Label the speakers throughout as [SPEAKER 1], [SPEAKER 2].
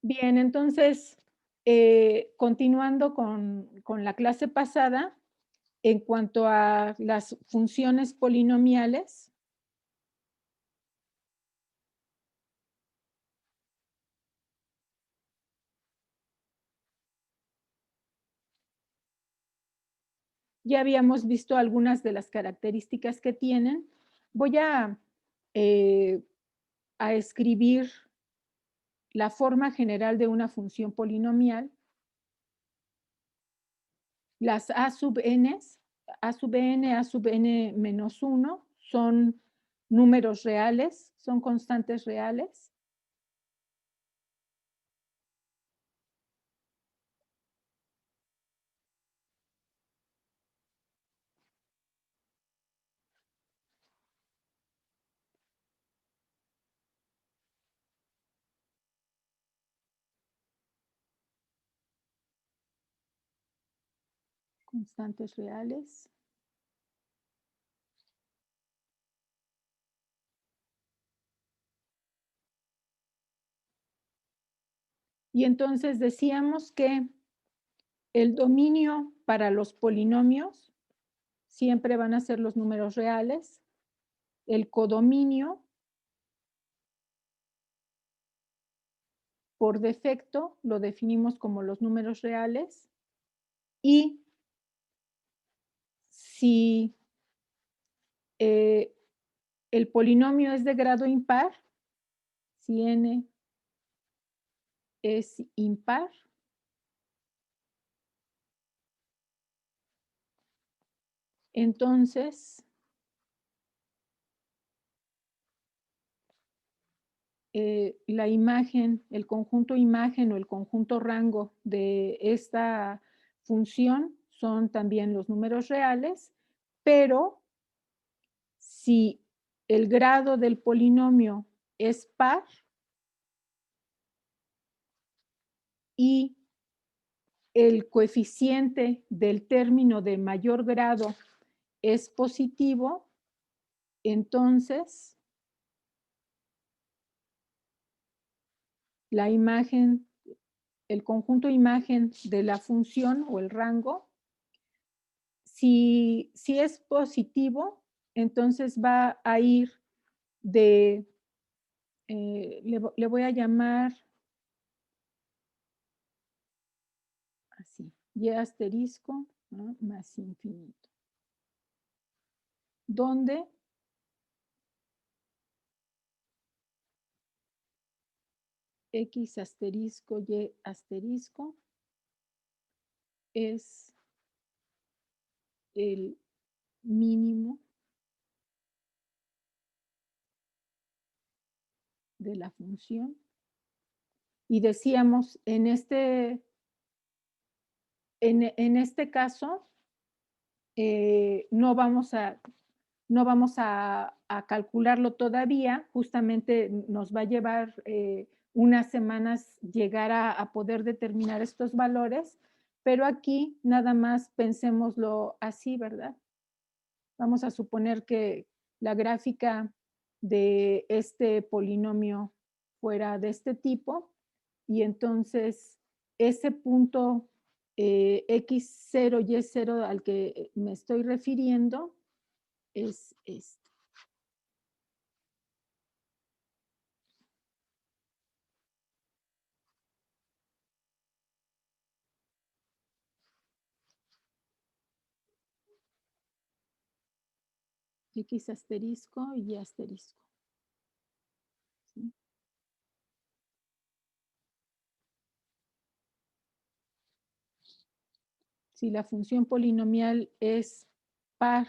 [SPEAKER 1] Bien, entonces, continuando con la clase pasada, en cuanto a las funciones polinomiales, ya habíamos visto algunas de las características que tienen. Voy eh, a escribir la forma general de una función polinomial. Las a sub n, a sub n menos 1, son números reales, son constantes reales. Constantes reales. Y entonces decíamos que el dominio para los polinomios siempre van a ser los números reales. El codominio, por defecto, lo definimos como los números reales. Y si el polinomio es de grado impar, si n es impar, entonces la imagen, el conjunto imagen o el conjunto rango de esta función son también los números reales, pero si el grado del polinomio es par y el coeficiente del término de mayor grado es positivo, entonces la imagen, el conjunto imagen de la función o el rango, si es positivo, entonces va a ir de, le voy a llamar así, y asterisco, ¿no?, más infinito, donde x asterisco y asterisco es el mínimo de la función. Y decíamos, en este caso, no vamos a calcularlo todavía, justamente nos va a llevar unas semanas llegar a poder determinar estos valores, pero aquí nada más pensémoslo así, ¿verdad? Vamos a suponer que la gráfica de este polinomio fuera de este tipo y entonces ese punto x0 y y0 al que me estoy refiriendo es este. X asterisco y asterisco. ¿Sí? Si la función polinomial es par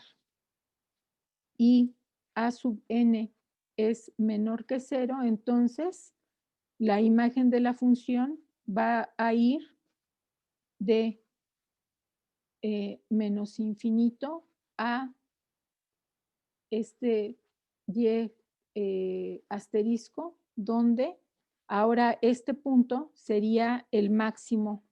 [SPEAKER 1] y a sub n es menor que 0, entonces la imagen de la función va a ir de menos infinito a este y asterisco, donde ahora este punto sería el máximo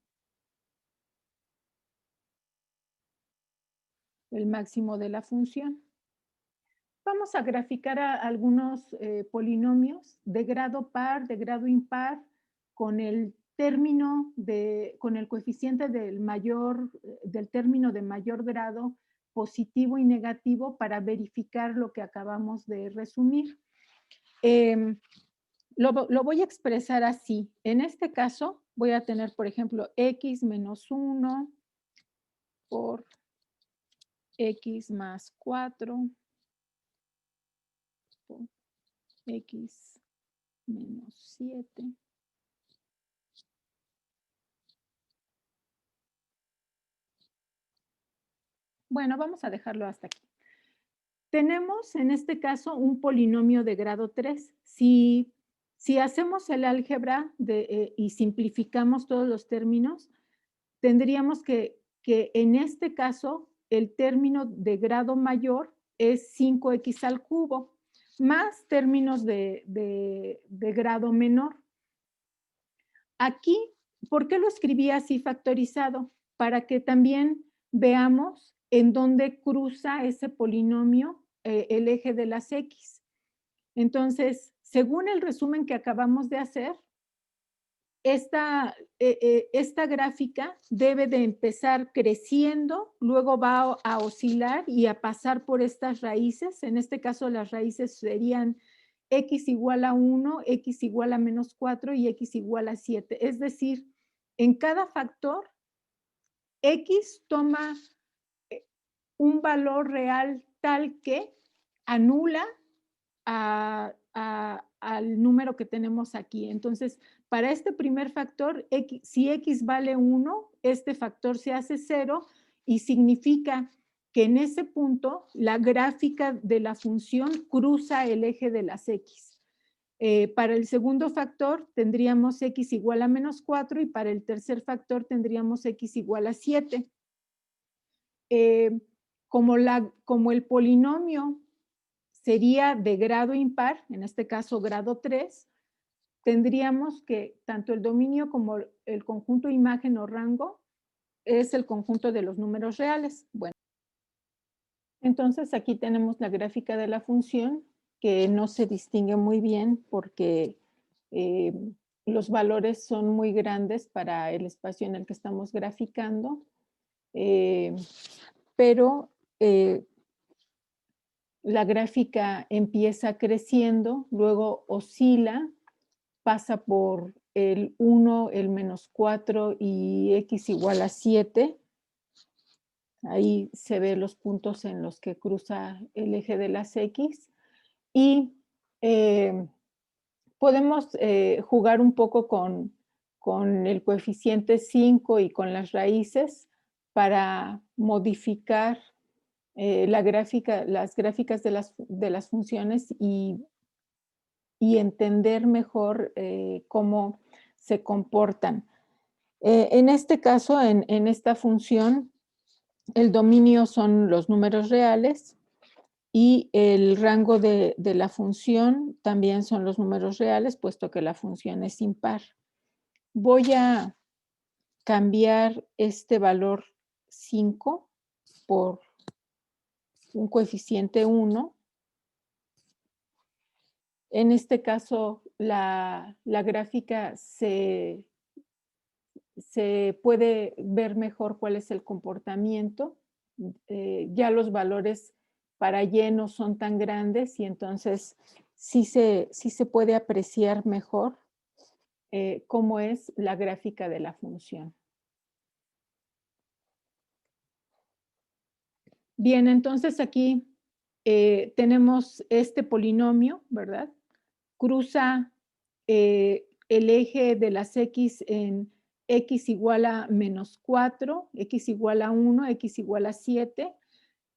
[SPEAKER 1] de la función. Vamos a graficar a algunos polinomios de grado par, de grado impar, con el término con el coeficiente del término de mayor grado positivo y negativo para verificar lo que acabamos de resumir. Lo voy a expresar así. En este caso voy a tener, por ejemplo, x menos 1 por x más 4 por x menos 7. Bueno, vamos a dejarlo hasta aquí. Tenemos en este caso un polinomio de grado 3. Si hacemos el álgebra y simplificamos todos los términos, tendríamos que en este caso el término de grado mayor es 5x al cubo, más términos de grado menor. Aquí, ¿por qué lo escribí así factorizado? Para que también veamos en dónde cruza ese polinomio el eje de las X. Entonces, según el resumen que acabamos de hacer, esta gráfica debe de empezar creciendo, luego va a oscilar y a pasar por estas raíces. En este caso, las raíces serían x igual a 1, x igual a menos 4 y x igual a 7. Es decir, en cada factor, x toma un valor real tal que anula al número que tenemos aquí. Entonces, para este primer factor, si x vale 1, este factor se hace 0 y significa que en ese punto la gráfica de la función cruza el eje de las x. Para el segundo factor tendríamos x igual a menos 4 y para el tercer factor tendríamos x igual a 7. Como el polinomio sería de grado impar, en este caso grado 3, tendríamos que tanto el dominio como el conjunto imagen o rango es el conjunto de los números reales. Bueno, entonces aquí tenemos la gráfica de la función que no se distingue muy bien porque los valores son muy grandes para el espacio en el que estamos graficando, pero la gráfica empieza creciendo, luego oscila, pasa por el 1, el menos 4 y x igual a 7. Ahí se ven los puntos en los que cruza el eje de las x. Y podemos jugar un poco con el coeficiente 5 y con las raíces para modificar las gráficas de las funciones y entender mejor cómo se comportan. En este caso, en esta función, el dominio son los números reales y el rango de la función también son los números reales, puesto que la función es impar. Voy a cambiar este valor 5 por un coeficiente 1. En este caso, la gráfica se puede ver mejor cuál es el comportamiento. Ya los valores para y no son tan grandes y entonces sí se puede apreciar mejor cómo es la gráfica de la función. Bien, entonces aquí tenemos este polinomio, ¿verdad? Cruza el eje de las x en x igual a menos 4, x igual a 1, x igual a 7.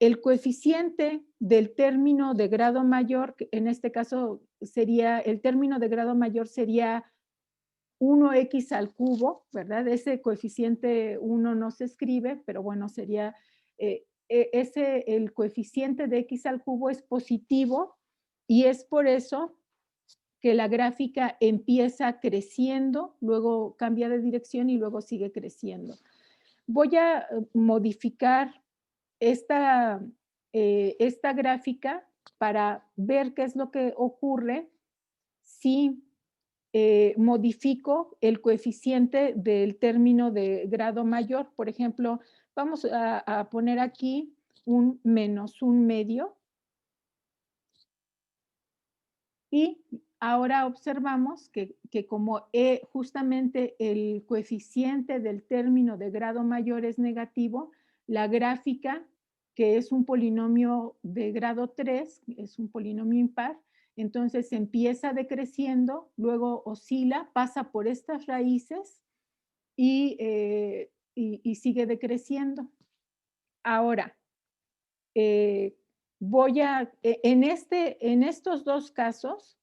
[SPEAKER 1] El coeficiente del término de grado mayor, en este caso sería, el término de grado mayor sería 1x al cubo, ¿verdad? Ese coeficiente 1 no se escribe, pero bueno, sería, el coeficiente de x al cubo es positivo y es por eso que la gráfica empieza creciendo, luego cambia de dirección y luego sigue creciendo. Voy a modificar esta gráfica para ver qué es lo que ocurre si modifico el coeficiente del término de grado mayor. Por ejemplo, vamos a poner aquí un -1/2. Y ahora observamos que como justamente el coeficiente del término de grado mayor es negativo, la gráfica, que es un polinomio de grado 3, es un polinomio impar, entonces empieza decreciendo, luego oscila, pasa por estas raíces y sigue decreciendo. Ahora, en estos dos casos,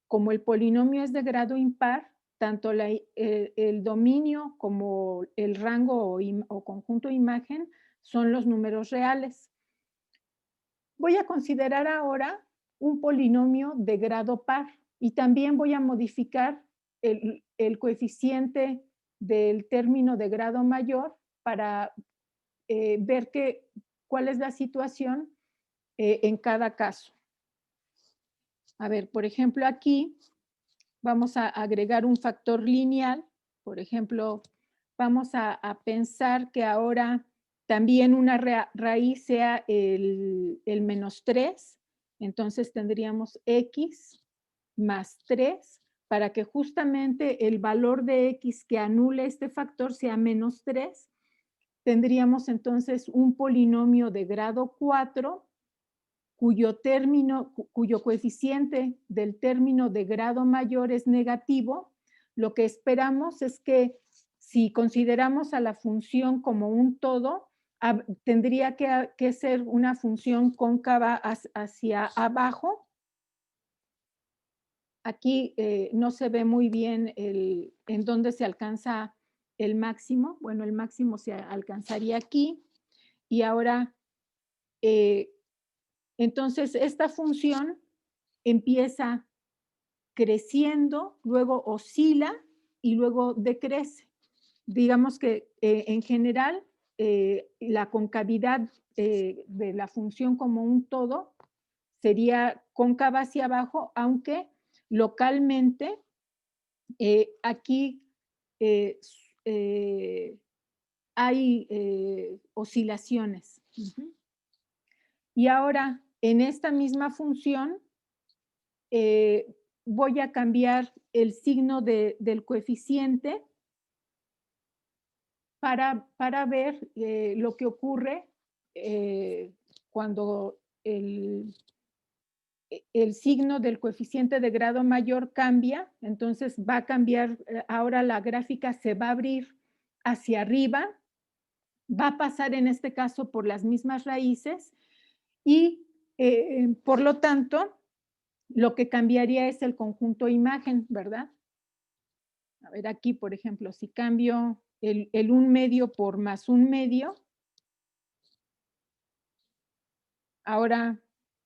[SPEAKER 1] como el polinomio es de grado impar, tanto el dominio como el rango o conjunto de imagen son los números reales. Voy a considerar ahora un polinomio de grado par y también voy a modificar el coeficiente del término de grado mayor para ver cuál es la situación en cada caso. A ver, por ejemplo, aquí vamos a agregar un factor lineal. Por ejemplo, vamos a pensar que ahora también una raíz sea el -3. Entonces tendríamos x más 3 para que justamente el valor de x que anule este factor sea -3. Tendríamos entonces un polinomio de grado 4 cuyo coeficiente del término de grado mayor es negativo. Lo que esperamos es que si consideramos a la función como un todo, tendría que ser una función cóncava hacia abajo. Aquí no se ve muy bien en dónde se alcanza el máximo. Bueno, el máximo se alcanzaría aquí. Y ahora, entonces, esta función empieza creciendo, luego oscila y luego decrece. Digamos que en general la concavidad de la función como un todo sería cóncava hacia abajo, aunque localmente aquí hay oscilaciones. Y ahora, en esta misma función, voy a cambiar el signo del coeficiente para ver lo que ocurre cuando el signo del coeficiente de grado mayor cambia. Entonces va a cambiar, ahora la gráfica se va a abrir hacia arriba, va a pasar en este caso por las mismas raíces y por lo tanto, lo que cambiaría es el conjunto imagen, ¿verdad? A ver, aquí, por ejemplo, si cambio el 1/2 por +1/2, ahora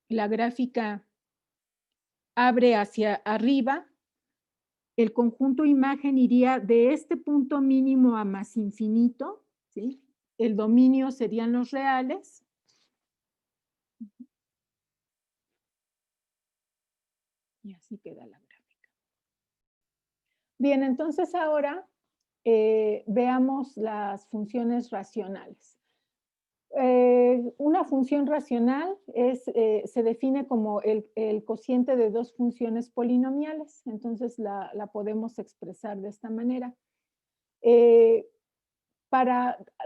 [SPEAKER 1] la gráfica abre hacia arriba, el conjunto imagen iría de este punto mínimo a más infinito, ¿sí? El dominio serían los reales. Y así queda la gráfica. Bien, entonces ahora veamos las funciones racionales. Una función racional se define como el cociente de dos funciones polinomiales, entonces la podemos expresar de esta manera.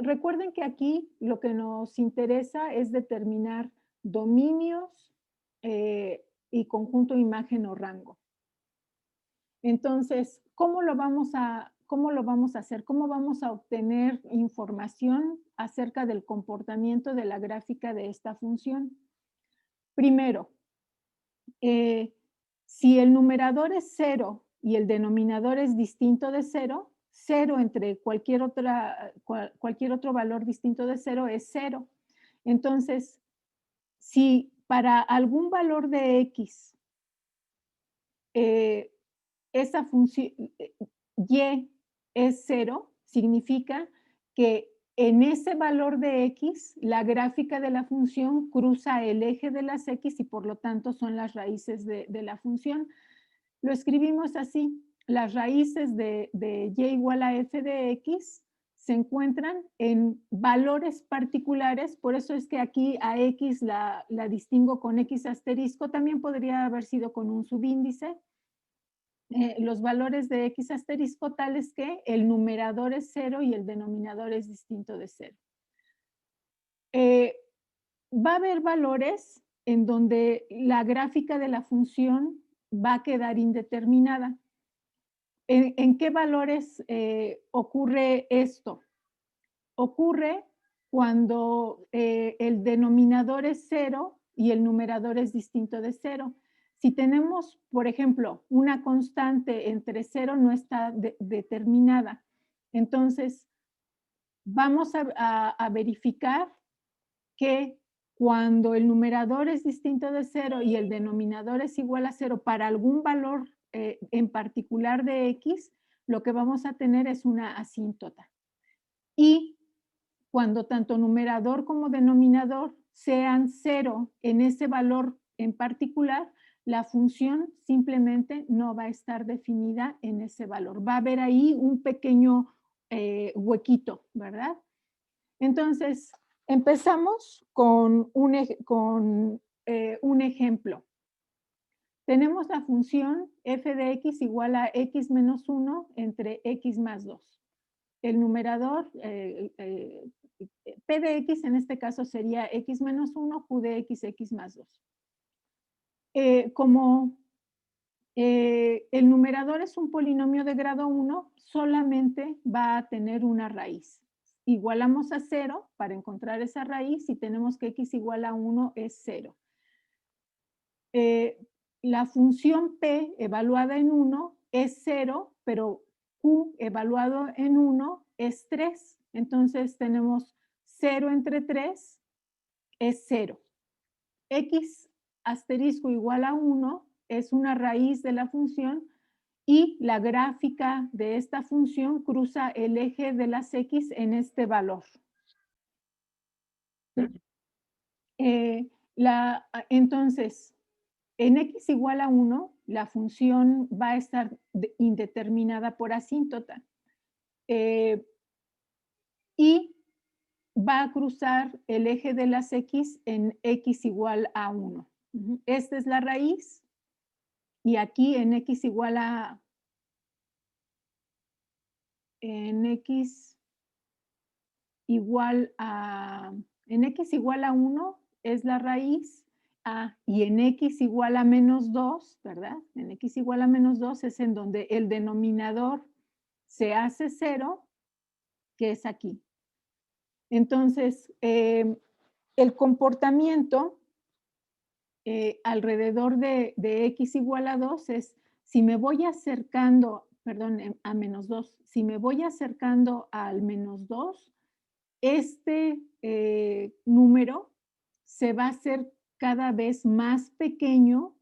[SPEAKER 1] Recuerden que aquí lo que nos interesa es determinar dominios y conjunto imagen o rango. Entonces, ¿cómo lo vamos a hacer? ¿Cómo vamos a obtener información acerca del comportamiento de la gráfica de esta función? Primero, si el numerador es 0 y el denominador es distinto de 0, 0 entre cualquier otro valor distinto de 0 es 0. Entonces, si para algún valor de x esa función y es 0, significa que en ese valor de x, la gráfica de la función cruza el eje de las x y por lo tanto son las raíces de la función. Lo escribimos así. las raíces de y igual a f de x se encuentran en valores particulares, por eso es que aquí a x la distingo con x asterisco, también podría haber sido con un subíndice. Los valores de x asterisco tales que el numerador es 0 y el denominador es distinto de 0. Va a haber valores en donde la gráfica de la función va a quedar indeterminada. ¿En qué valores ocurre esto? Ocurre cuando el denominador es 0 y el numerador es distinto de 0. Si tenemos, por ejemplo, una constante entre 0 no está determinada, entonces vamos a verificar que cuando el numerador es distinto de 0 y el denominador es igual a 0 para algún valor en particular de x, lo que vamos a tener es una asíntota. Y cuando tanto numerador como denominador sean 0 en ese valor en particular, la función simplemente no va a estar definida en ese valor. Va a haber ahí un pequeño huequito, ¿verdad? Entonces, empezamos con un ejemplo. Tenemos la función f de x igual a x menos 1 entre x más 2. El numerador, p de x en este caso sería x menos 1, q de x, x más 2. Como el numerador es un polinomio de grado 1, solamente va a tener una raíz. Igualamos a 0 para encontrar esa raíz y tenemos que x igual a 1 es 0. La función p evaluada en 1 es 0, pero q evaluado en 1 es 3. Entonces tenemos 0 entre 3 es 0. X asterisco igual a 1 es una raíz de la función y la gráfica de esta función cruza el eje de las x en este valor. Entonces, en x igual a 1, la función va a estar indeterminada por asíntota. Y va a cruzar el eje de las x en x igual a 1. Esta es la raíz. Y aquí en x igual a... En x igual a... En x igual a 1 es la raíz. Y en x igual a menos 2, ¿verdad? En x igual a menos 2 es en donde el denominador se hace 0, que es aquí. Entonces, el comportamiento alrededor de x igual a 2 es, si me voy acercando, perdón, a menos 2, si me voy acercando al menos 2, este número se va a hacer cada vez más pequeño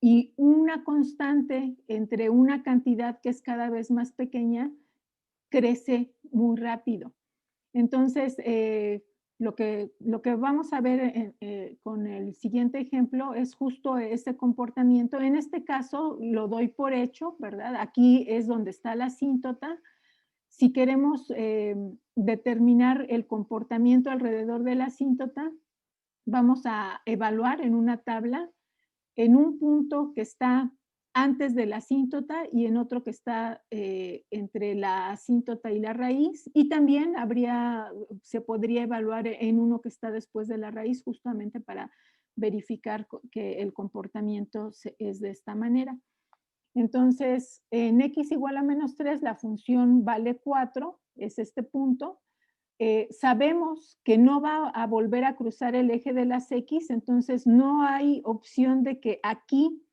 [SPEAKER 1] y una constante entre una cantidad que es cada vez más pequeña crece muy rápido. Entonces, lo que vamos a ver con el siguiente ejemplo es justo ese comportamiento. En este caso lo doy por hecho, ¿verdad? Aquí es donde está la asíntota. Si queremos determinar el comportamiento alrededor de la asíntota, vamos a evaluar en una tabla en un punto que está antes de la asíntota y en otro que está entre la asíntota y la raíz, y también se podría evaluar en uno que está después de la raíz justamente para verificar que el comportamiento es de esta manera. Entonces, en x igual a menos 3 la función vale 4, es este punto. Sabemos que no va a volver a cruzar el eje de las x, entonces no hay opción de que aquí,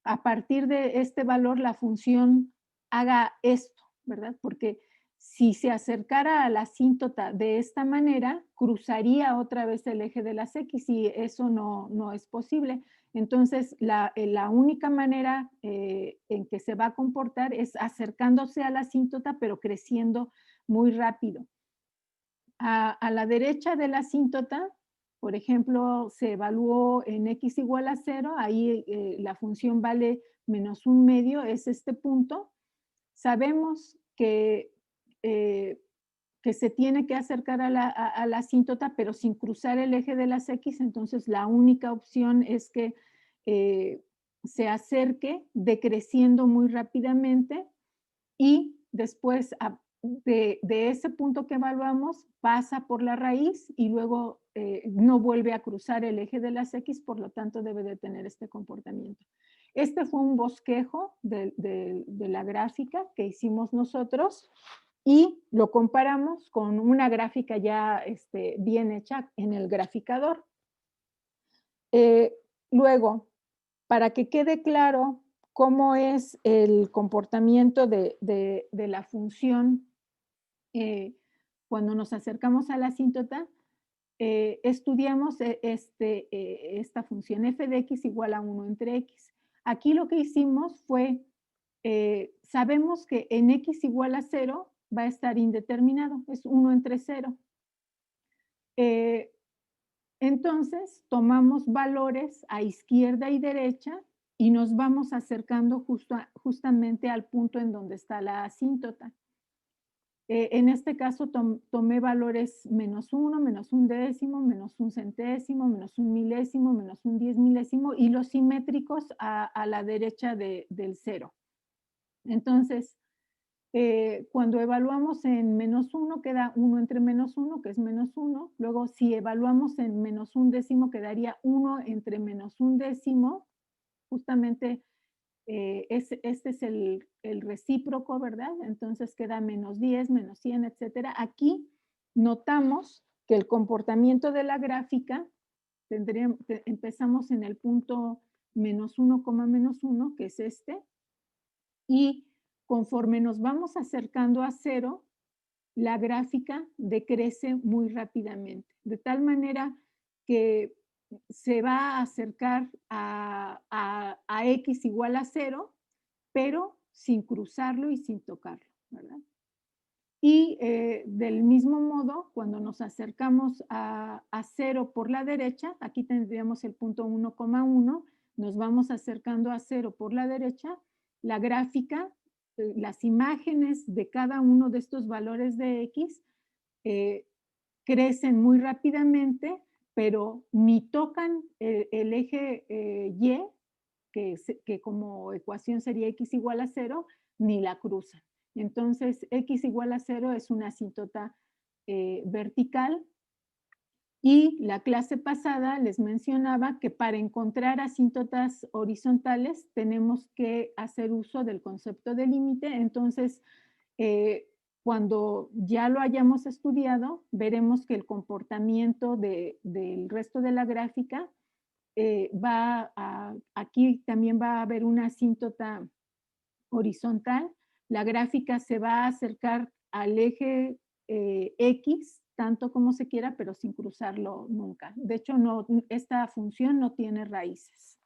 [SPEAKER 1] a partir de este valor, la función haga esto, ¿verdad? Porque si se acercara a la asíntota de esta manera, cruzaría otra vez el eje de las x y eso no es posible. Entonces, la única manera en que se va a comportar es acercándose a la asíntota, pero creciendo muy rápido. A la derecha de la asíntota, por ejemplo, se evaluó en x igual a 0, ahí la función vale menos 1/2, es este punto. sabemos que se tiene que acercar a la asíntota, pero sin cruzar el eje de las X, entonces la única opción es que se acerque decreciendo muy rápidamente y después de ese punto que evaluamos pasa por la raíz y luego no vuelve a cruzar el eje de las X, por lo tanto debe de tener este comportamiento. Este fue un bosquejo de la gráfica que hicimos nosotros y lo comparamos con una gráfica ya bien hecha en el graficador. Luego, para que quede claro cómo es el comportamiento de la función cuando nos acercamos a la asíntota, estudiamos esta función f de x igual a 1 entre x. Aquí lo que hicimos fue, sabemos que en x igual a 0 va a estar indeterminado, es 1 entre 0. Entonces, tomamos valores a izquierda y derecha y nos vamos acercando justamente al punto en donde está la asíntota. En este caso tomé valores -1, -1 décimo, -1 centésimo, -1 milésimo, -1 10 milésimo y los simétricos a la derecha del 0. Entonces, cuando evaluamos en -1 queda 1 entre -1, que es -1. Luego, si evaluamos en -1 décimo, quedaría 1 entre -1 décimo. Justamente este es el recíproco, ¿verdad? Entonces queda -10, -100, etcétera. Aquí notamos que el comportamiento de la gráfica, empezamos en el punto -1, -1, que es este, y conforme nos vamos acercando a 0, la gráfica decrece muy rápidamente, de tal manera que se va a acercar a x igual a 0, pero sin cruzarlo y sin tocarlo, ¿verdad? Y del mismo modo, cuando nos acercamos a 0 por la derecha, aquí tendríamos el punto 1,1, nos vamos acercando a 0 por la derecha, la gráfica, las imágenes de cada uno de estos valores de x crecen muy rápidamente, pero ni tocan el eje y, que como ecuación sería x igual a 0, ni la cruzan. Entonces, x igual a 0 es una asíntota vertical. Y la clase pasada les mencionaba que para encontrar asíntotas horizontales tenemos que hacer uso del concepto de límite. Entonces, cuando ya lo hayamos estudiado, veremos que el comportamiento del resto de la gráfica aquí también va a haber una asíntota horizontal. La gráfica se va a acercar al eje X tanto como se quiera, pero sin cruzarlo nunca. De hecho, esta función no tiene raíces.